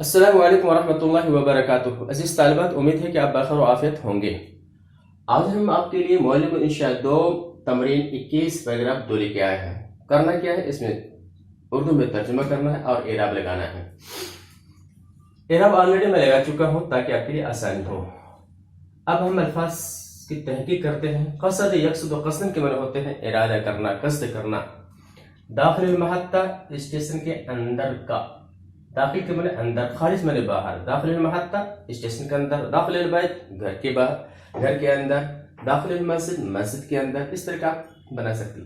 السلام علیکم ورحمۃ اللہ وبرکاتہ۔ عزیز طالبات، امید ہے کہ آپ بخیر و عافیت ہوں گے۔ آج ہم آپ کے لیے معلم انشاء 2 تمرین 21 پیراگراف 2 لے کے آئے ہیں۔ کرنا کیا ہے، اس میں اردو میں ترجمہ کرنا ہے اور اعراب لگانا ہے۔ اعراب آلریڈی میں لگا چکا ہوں تاکہ آپ کے لیے آسانی ہو۔ اب ہم الفاظ کی تحقیق کرتے ہیں۔ قصد، یقصد و قصدن کے معنی ہوتے ہیں ارادہ کرنا، قصد کرنا۔ داخل المحطہ، اسٹیشن کے اندر کا۔ داخل کے معنی اندر، خارج معنی باہر۔ داخل المحطہ اسٹیشن کے اندر، داخل البیت گھر کے باہر، گھر کے اندر، داخل المسجد مسجد کے اندر۔ اس طرح کا آپ بنا سکتی۔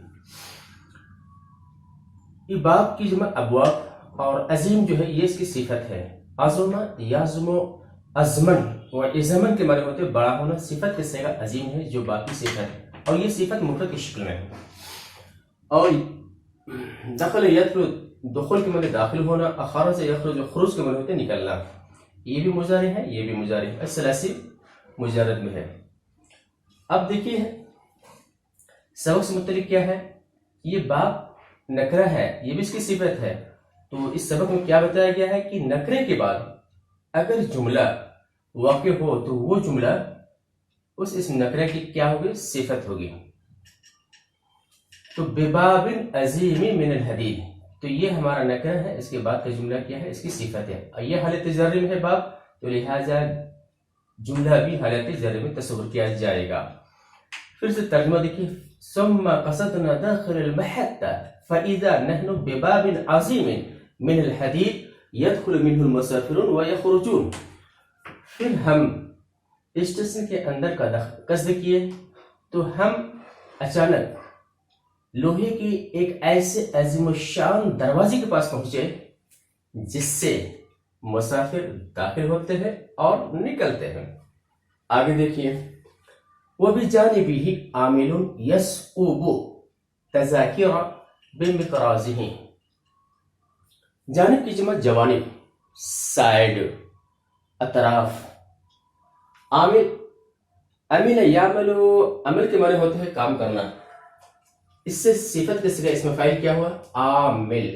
یہ باب کی جمع ابواب، اور عظیم جو ہے یہ اس کی صفت ہے۔ عظم یعظم عظمن و عظمن کے معنی ہوتے بڑا ہونا۔ صفت کے صیغہ عظیم ہے جو باب کی صفت ہے، اور یہ صفت مفرد کی شکل میں ہے۔ اور دخل یدخل، دخول کے معنی داخل ہونا۔ اخرج یخرج، خروج کے معنی ہوتے نکلنا۔ یہ بھی مضارع ہے، یہ بھی مضارع ہے، الثلاثی مجرد میں ہے۔ اب دیکھیے سبق سے متعلق کیا ہے۔ یہ باب نکرہ ہے، یہ بھی اس کی صفت ہے۔ تو اس سبق میں کیا بتایا گیا ہے کہ نکرے کے بعد اگر جملہ واقع ہو تو وہ جملہ اس نکرے کی کیا ہوگی، صفت ہوگی۔ تو بباب عظیم من الحدید، تو یہ ہمارا نکرہ ہے، اس کے بعد کا جملہ کیا ہے، اس کی صفت ہے۔ یہ حالت جر میں ہے باب، تو لہذا جملہ بھی حالت جر میں تصور کیا جائے گا۔ پھر سے ترجمہ دیکھیے۔ ثم قصدنا داخل المحطة فإذا نحن بباب عظیم من الحدید يدخل منه المسافرون ويخرجون۔ پھر ہم اسٹیشن کے اندر کا قصد کیے تو ہم اچانک لوہے کی ایک ایسے عظیم الشان دروازے کے پاس پہنچے جس سے مسافر داخل ہوتے ہیں اور نکلتے ہیں۔ آگے دیکھیے۔ وَبِجَانِبِهِ عَامِلٌ يَسْقُبُ تَذَاكِرَ بِمِقْرَازِهِ۔ جانب کی جمع جوانب، سائڈ، اطراف۔ عامل، عمل یعمل، عمل کے معنی ہوتے ہیں کام کرنا۔ اس سے صفت کے صیغہ اسم فاعل کیا ہوا، عامل،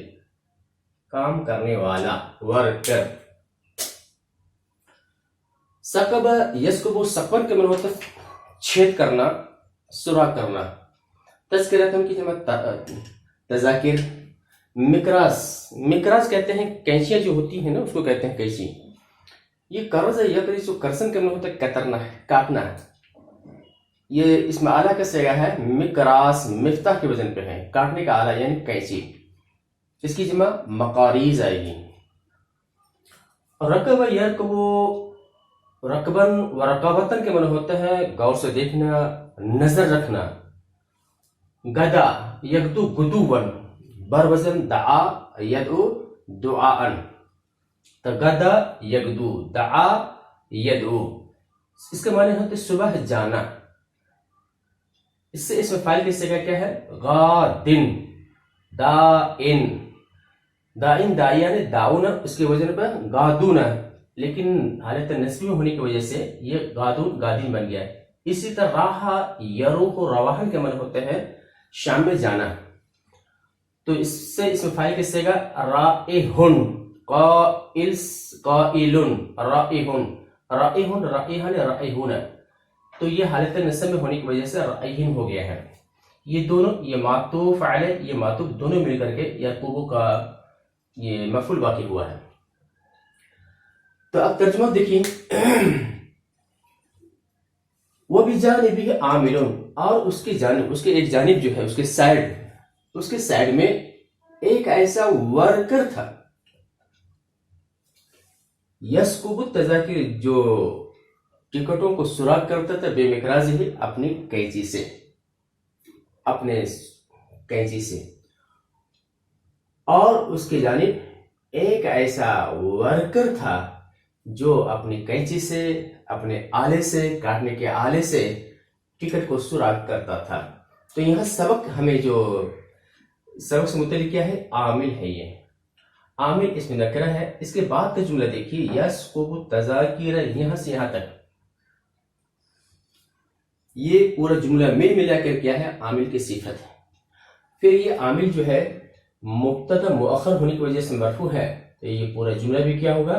کام کرنے والا، ورکر۔ ثقب یثقب، ثقبن کے معنی ہوتا ہے چھید کرنا، سوراخ کرنا۔ تذکرتن کی جمع تذاکر۔ مقراظ، مقراظ کہتے ہیں کینچیاں جو ہوتی ہیں نا، اس کو کہتے ہیں کینچی۔ یہ کرز یکرز، کرسن کے معنی ہوتا ہے کترنا ہے، کاٹنا ہے۔ یہ اس میں آلہ کا صیغہ ہے مقراظ، مفتاح کے وزن پہ ہے، کاٹنے کا آلہ یعنی کینچی۔ اس کی جمع مقاریظ آئے گی۔ رکب یرکب، رکبن و رقابتن کے معنی ہوتا ہے غور سے دیکھنا، نظر رکھنا۔ گدا یغدو غدوًا، بر وزن دعا یدعو دعاءً۔ تو گدا یغدو، دعا یدعو، اس کے معنی ہوتے صبح جانا۔ اس سے اسم فاعل کی صیغہ کیا ہے، غادن، دائن۔ دائن داعیان داؤن، اس کے وزن پر غادون، لیکن حالت نسبی ہونے کی وجہ سے یہ غادون غادین بن گیا ہے۔ اسی طرح راحہ یروح، رواحن کے معنی ہوتے ہیں شام میں جانا۔ تو اس سے اسم فاعل کی صیغہ رائحن، قائل، قائلن، رائحن، رائحن، رائحن، رائحون۔ تو یہ حالت نسب میں ہونے کی وجہ سے رائحن ہو گیا ہے۔ یہ دونوں، یہ معطوف علیہ، یہ معطوف، دونوں مل کر کے یعقوب کا یہ مفعول باقی ہوا ہے۔ تو اب ترجمہ دیکھیں۔ وَبِجَانِبِهِ عَامِلٌ، اور اس کی جانب، اس کے ایک جانب جو ہے، اس کے سائڈ میں ایک ایسا ورکر تھا۔ یسکب التذاکر، جو ٹکٹوں کو سوراخ کرتا تھا، بے مقراظ ہی، اپنی کینچی سے، اپنے کینچی سے۔ اور اس کی جانب ایک ایسا ورکر تھا جو اپنی کینچی سے، اپنے آلے سے، کاٹنے کے آلے سے ٹکٹ کو سوراخ کرتا تھا۔ تو یہاں سبق ہمیں جو سبق سے متعلق کیا ہے، عامل ہے۔ یہ عامل اس میں نکرہ ہے۔ اس کے بعد کا جملہ دیکھیے، یسقب التذاکر، یہاں سے یہاں تک یہ پورا جملہ ملا کر کیا ہے، عامل کی صفت ہے۔ پھر یہ عامل جو ہے مبتدا مؤخر ہونے کی وجہ سے مرفوع ہے، تو یہ پورا جملہ بھی کیا ہوگا،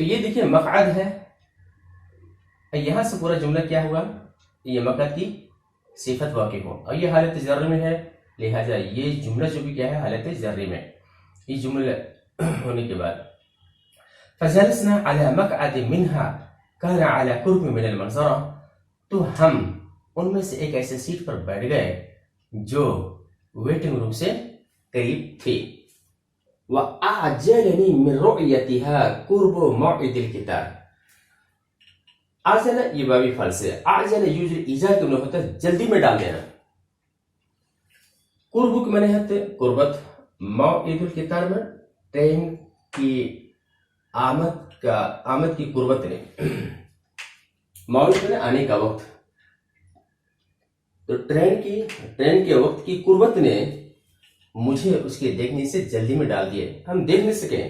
تو یہ دیکھیے مقعد ہے، یہاں سے پورا جملہ کیا ہوا، یہ مقعد کی صفت واقع ہو، اور یہ حالت جر میں ہے، لہذا یہ جملہ جو بھی کیا ہے حالت جر میں، یہ جملہ ہونے کے بعد فجلسنا على مقعد منها كان على قرب من المنظرة، تو ہم ان میں سے ایک ایسے سیٹ پر بیٹھ گئے جو ویٹنگ روم سے قریب تھی. وأعجلني من رؤيتها قرب موعد القطار. عجل یہ بابی فعل سے، عجل یوزلی ایجاد کے معنی ہوتا ہے جلدی میں ڈال دینا، قرب کے معنی ہے قربت، موعد القطار میں ٹرین کی آمد کی قربت نے، موعد میں آنے کا وقت، تو ٹرین کے وقت کی قربت نے مجھے اس کے دیکھنے سے جلدی میں ڈال دیے، ہم دیکھ نہیں سکے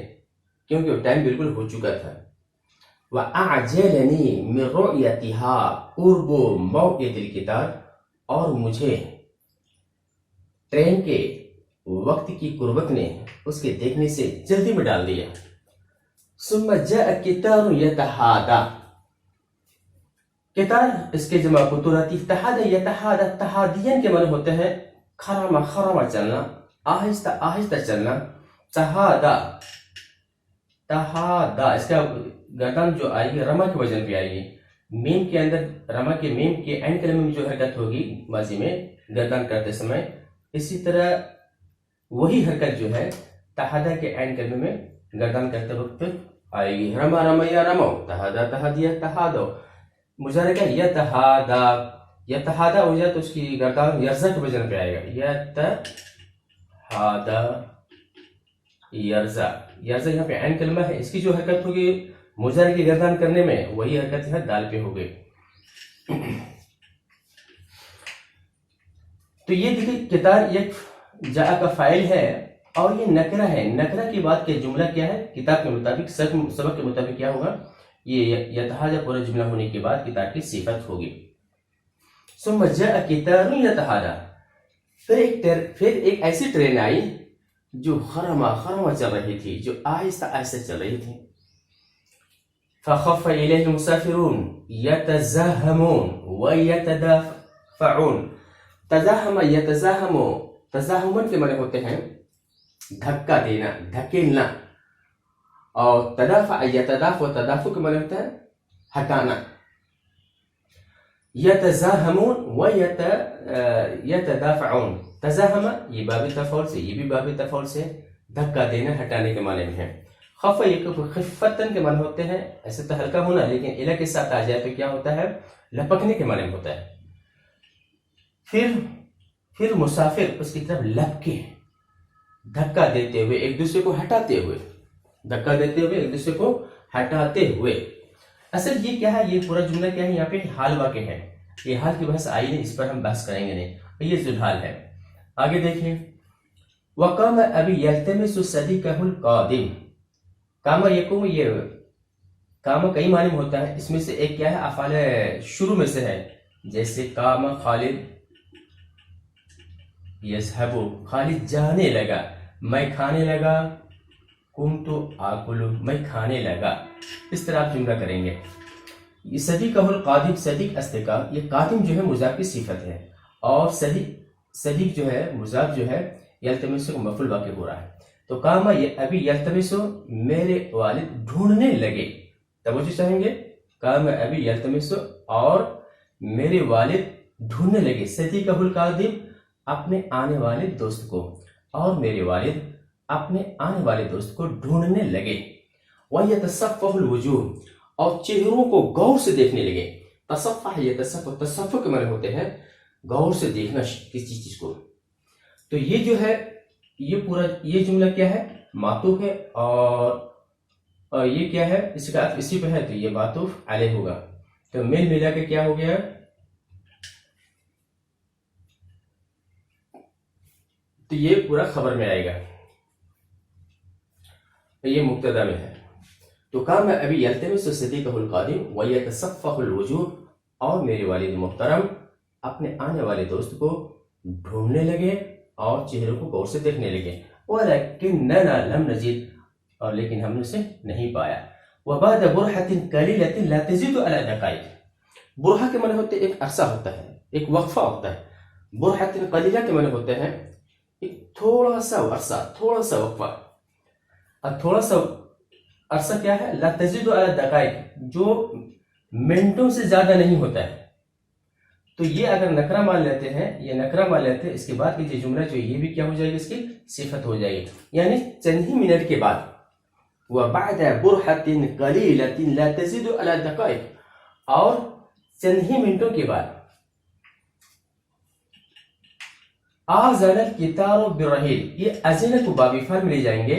کیونکہ وہ ٹائم بالکل ہو چکا تھا. وَأَعْجَلَنِي مِنْ رُؤْيَتِهَا قُرْبُ مَوْعِدِ الْقِطَارِ، اور مجھے ٹرین کے وقت کی قربت نے اس کے دیکھنے سے جلدی میں ڈال دیا. ثُمَّ جَاءَ الْقِطَارُ يَتَحَادَى، قطار اس کے جمع قطراتی، تحادى يتحادى، تحادین کے معنی ہوتے ہیں خرما خرما چلنا، آہستہ آہستہ چلنا. تحادى اس کا گردان جو آئے گی رما کے وزن پہ آئے گی، میم کے اندر رما کے میم کے این کلمے میں جو حرکت ہوگی ماضی میں گردان کرتے سمے، اسی طرح وہی حرکت جو ہے تحادى کے این کلمے میں گردان کرتے وقت آئے گی. رما رمیا رمو، تحادى تحادیا تحادو. مضارع کا یتحادى ہو جائے تو اس کی گردان یرزا کے وزن پہ آئے گا، یتحادى یرزا. یرزا یہاں پہ عین کلمہ ہے، اس کی جو حرکت ہوگی مضارع کی گردان کرنے میں وہی حرکت ہے دال پہ ہوگی. تو یہ دیکھیں کتاب ایک جاء کا فاعل ہے اور یہ نکرہ ہے. نکرہ کی بات کے جملہ کیا ہے، کتاب کے مطابق سبق کے مطابق کیا ہوگا، یہ یتحادى پورا جملہ ہونے کے بعد کتاب کی صفت ہوگی. ثم جاء قطار يتحادى، پھر ایک ایسی ٹرین آئی جو خرما خرما چل رہی تھی، جو آہستہ آہستہ چل رہی تھی. فخف إليه المسافرون يتزاحمون ويتدافعون. تزاحم يتزاحم، تزاحمن کے معنی ہوتے ہیں دھکا دینا، دھکیلنا، اور تدافع یتدافع، تدافع کے معنی ہوتا ہے ہٹانا. یتزاحمون ویتدافعون، تزاحم یہ باب تفعول سے، یہ بھی باب تفعول سے، دھکا دینا ہٹانے کے معنی میں ہے. خف یہ خفتن کے معنی ہوتے ہیں ایسے تو ہلکا ہونا، لیکن الہ کے ساتھ آ جائے تو کیا ہوتا ہے لپکنے کے معنی میں ہوتا ہے. پھر مسافر اس کی طرف لپکے، دھکا دیتے ہوئے ایک دوسرے کو ہٹاتے ہوئے، دھکا دیتے ہوئے ایک دوسرے کو ہٹاتے ہوئے. اصل یہ کیا ہے، یہ پورا جملہ کیا ہے، یہاں پہ حال واقع ہے، یہ حال کی بحث آئی نہیں، اس پر ہم بحث کریں گے نہیں، یہ ذوالحال ہے. آگے دیکھیں وقام ابی یلتمس صدیقہ القادم. کاما یقوم، یہ کاما کئی معنی میں ہوتا ہے، اس میں سے ایک کیا ہے افعال شروع میں سے ہے، جیسے کام خالد یذهب، خالد جانے لگا، میں کھانے لگا، کنت آکل، میں کھانے لگا. اس طرح آپ جملہ کریں گے. یہ صدیقہ القادم، صدیق اصدقاء، یہ قادم جو ہے مضاف کی صفت ہے، اور صدیق جو ہے مضاف جو ہے یلتمس کو مفعول واقع ہو رہا ہے. تو کام یہ ابھی یلتمس، میرے والد ڈھونڈنے لگے. توجہ چاہیں گے، کام ابھی یلتمس اور میرے والد ڈھونڈنے لگے، صدیقہ القادم اپنے آنے والے دوست کو، اور میرے والد اپنے آنے والے دوست کو ڈھونڈنے لگے. وَيَتَصَفَّحُ الْوُجُوهُ، اور چہروں کو غور سے دیکھنے لگے. تصفح یتصفح، تصفح کے معنی ہوتے ہیں غور سے دیکھنا کسی چیز کو. تو یہ جو ہے یہ پورا یہ جملہ کیا ہے معطوف ہے، اور یہ کیا ہے اس کا عطف اسی پہ ہے، تو یہ معطوف علیہ ہوگا. تو مل ملا کے کیا ہو گیا، تو یہ پورا خبر میں آئے گا، یہ مبتدا میں ہے. تو کام ابھی یلتمس صدیقہ القادم ویتصفح الوجوہ، اور میرے والد محترم اپنے آنے والے دوست کو ڈھونڈنے لگے اور چہروں کو غور سے دیکھنے لگے. وَلَكِنَّنَا لَمْ نَجِدْ، اور لیکن ہم نے اسے نہیں پایا. وبعد برحة قليلة لا تزيد على دقائق. برحہ کے معنی ہوتے ہیں ایک عرصہ ہوتا ہے، ایک وقفہ ہوتا ہے. برحة قلیلہ کے معنی ہوتے ہیں ایک تھوڑا سا عرصہ، تھوڑا سا وقفہ. اب تھوڑا سا عرصہ کیا ہے؟ لا تزيد على دقائق، جو منٹوں سے زیادہ نہیں ہوتا ہے. تو یہ اگر نکرہ مان لیتے ہیں، یہ نکرہ مان لیتے ہیں، اس کے بعد کی جو جملہ جو یہ بھی کیا ہو جائے گی؟ اس کی صفت ہو جائے گی. یعنی چند ہی منٹ کے بعد. وبعد برحة قلیلة لا تزيد على دقائق، اور چند ہی منٹوں کے بعد. آذن القطار بالرحیل، یہ اذن کو بابی فعل میں لے جائیں گے،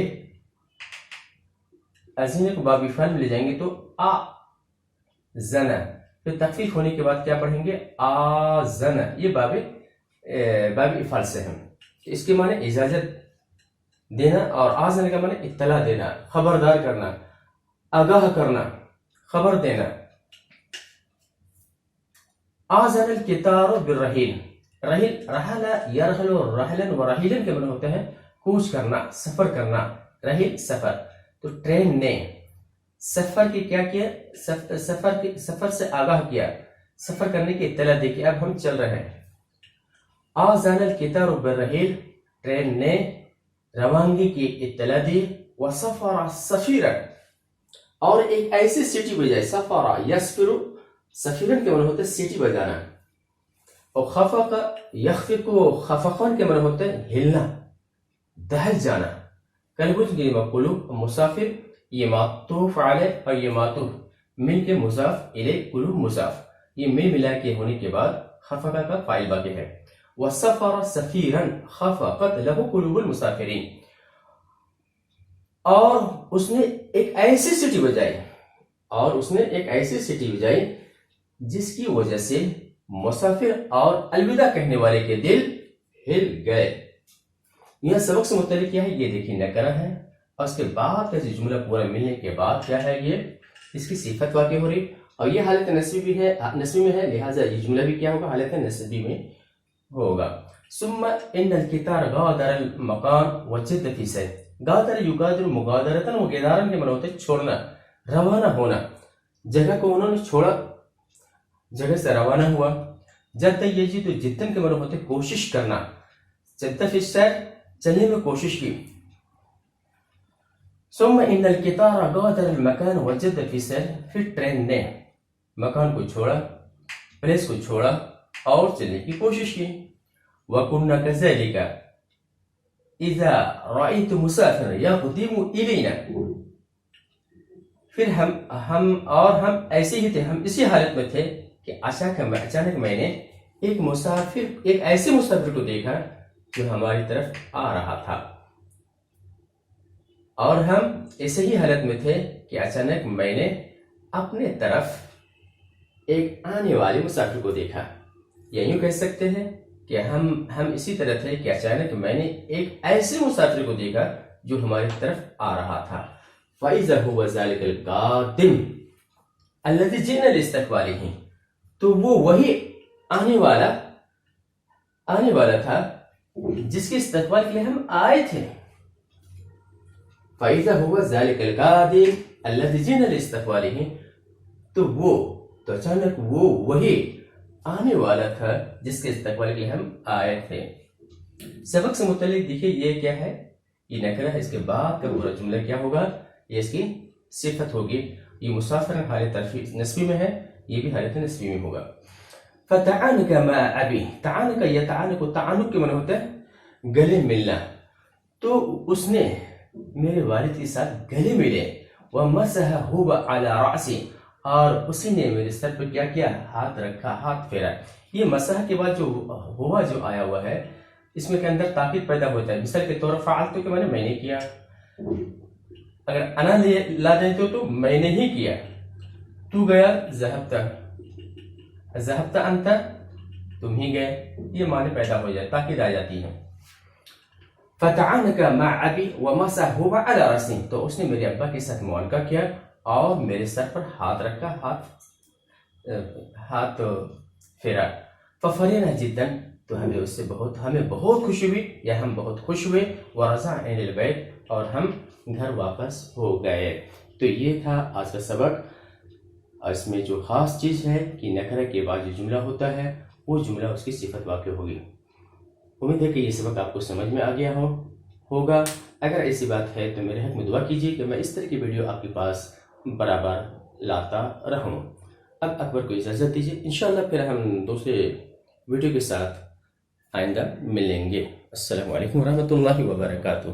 اذن کو بابی فعل میں لے جائیں گے تو آ زنا، پھر تخفیف ہونے کے بعد کیا پڑھیں گے؟ آذن. یہ باب افعال سے ہیں. اس کے معنی اجازت دینا، اور آذن کا معنی اطلاع دینا، خبردار کرنا، آگاہ کرنا، خبر دینا. آذن القطار بالرحیل. رحیل رحل یرحل رحلا و رحیلا کے معنی ہوتے ہیں کوچ کرنا، سفر کرنا. رحیل سفر. تو ٹرین نے سفر کی کیا کیا؟ سفر سے آگاہ کیا، سفر کرنے کی اطلاع دی کہ اب ہم چل رہے ہیں. آذن القطار بالرحیل، ٹرین نے روانگی کی اطلاع دی. وسفر سفیرا، اور ایک ایسی سیٹی بجائے. سفر یسفر، سفیرن کے معنی ہوتے ہیں سیٹی بجانا. اور خفق یخفق، خفقان کے معنی ہوتے ہیں ہلنا، دہل جانا. کلبت یہ قلوب مسافر، یہ معطوف علیہ اور یہ معطوف مل کے مضاف الیہ، قلوب مضاف، یہ مل ملا کے ہونے کے بعد خفقہ کا فاعل باقی ہے. وسفر سفیرا خفقت له قلوب المسافرین، اور اس نے ایک ایسی سٹی بجائی، اور اس نے ایک ایسی سٹی بجائی جس کی وجہ سے مسافر اور الوداع کہنے والے کے دل ہل گئے. یہ سبق سے متعلق کیا ہے؟ یہ دیکھیں نکرہ ہے، اور اس کے بعد کا جملہ پورا ملنے کے بعد کیا ہے؟ یہ اس کی صفت واقع ہو رہی، اور یہ حالت نصبی میں ہے، لہٰذا یہ جملہ بھی کیا ہوگا؟ حالت نصبی میں ہوگا. ثم ان القطار غادر المکان وجد فی سیر. غادر یغادر مغادرتاً وغیداراً کے معنی ہوتے ہیں چھوڑنا، روانہ ہونا. جگہ کو انہوں نے چھوڑا، جگہ سے روانہ ہوا. جد یجد، جدن کے معنی ہوتے ہیں کوشش کرنا. جد فی السیر، چلنے میں کوشش کی. ثم ان القطار غادر المکان وجد فی سیر، پھر ٹرین نے مکان کو چھوڑا، پلیس کو چھوڑا اور چلنے کی کوشش کی. وَكُنَّا كَذَلِكَ اِذَا رَأَيْتُ مُسَافِرًا يَقْدِمُ إِلَيْنَا. پھر ہم ایسے ہی تھے، ہم اسی حالت میں تھے کہ اچانک میں نے ایک ایسے مسافر کو دیکھا جو ہماری طرف آ رہا تھا. اور ہم ایسے ہی حالت میں تھے کہ اچانک میں نے اپنے طرف ایک آنے والے مسافر کو دیکھا. یا یوں کہہ سکتے ہیں کہ ہم اسی طرح تھے کہ اچانک میں نے ایک ایسے مسافر کو دیکھا جو ہماری طرف آ رہا تھا. فَإِذَا هُوَ ذَلِكَ الْقَادِمُ الَّذِي جِئْنَا لِاسْتِقْبَالِهِ. تو وہ وہی آنے والا تھا جس کے استقبال کے لیے ہم آئے تھے. فَإِذَا هُوَ ذَلِكَ الْقَادِمُ الَّذِي جِئْنَا لِاسْتِقْبَالِهِ. تو اچانک وہ وہی آنے والا تھا جس کے استقبال کے لیے ہم آئے تھے. سبق سے متعلق دیکھیے یہ کیا ہے؟ یہ نکرہ ہے. اس کے بعد کا پورا جملہ کیا ہوگا؟ یہ اس کی صفت ہوگی. یہ مسافر حالت نصبی میں ہے، یہ بھی حالت نصبی میں ہوگا. فَتَعَانَكَ مَا أَبِي. تعانک یا تعانک کے معنی ہوتا ہے گلے ملنا. تو اس نے میرے والد کے ساتھ گلے ملے. وَمَسَحَ هُوَ عَلَى رَأْسِهِ. اور اسی نے میرے سر پر کیا کیا؟ ہاتھ رکھا، ہاتھ پھیرا. یہ مسح کے بعد جو ہوا جو آیا ہوا ہے اس میں کے اندر تاکید پیدا ہوتا ہے. مثال کے طور پر فعلت کے معنی میں نے کیا. اگر انا لا دیتے ہو تو میں نے ہی کیا. تو گیا، ذهبت انت، تم ہی گئے. یہ معنی پیدا ہو جائے، تاکید آ جاتی ہے. فتعانك مع ابي ومسح هو على راسي. تو اس نے میرے ابا کے ساتھ معانقہ کیا اور میرے سر پر ہاتھ رکھا، ہاتھ پھیرا. ففرحنا جدا. تو ہمیں بہت خوشی ہوئی، یا ہم بہت خوش ہوئے. ورجعنا الى البيت. اور ہم گھر واپس ہو گئے۔ تو یہ تھا آج کا سبق، اور اس میں جو خاص چیز ہے کہ نکرہ کے بعد جو جملہ ہوتا ہے وہ جملہ اس کی صفت واقع ہوگی۔ امید ہے کہ یہ سبق آپ کو سمجھ میں آ گیا ہوگا۔ اگر ایسی بات ہے تو میرے حق میں دعا کیجیے کہ میں اس طرح کی ویڈیو آپ کے پاس برابر لاتا رہوں۔ اب اکبر کو اجازت دیجیے، انشاءاللہ پھر ہم دوسرے ویڈیو کے ساتھ آئندہ ملیں گے۔ السلام علیکم ورحمۃ اللہ وبرکاتہ۔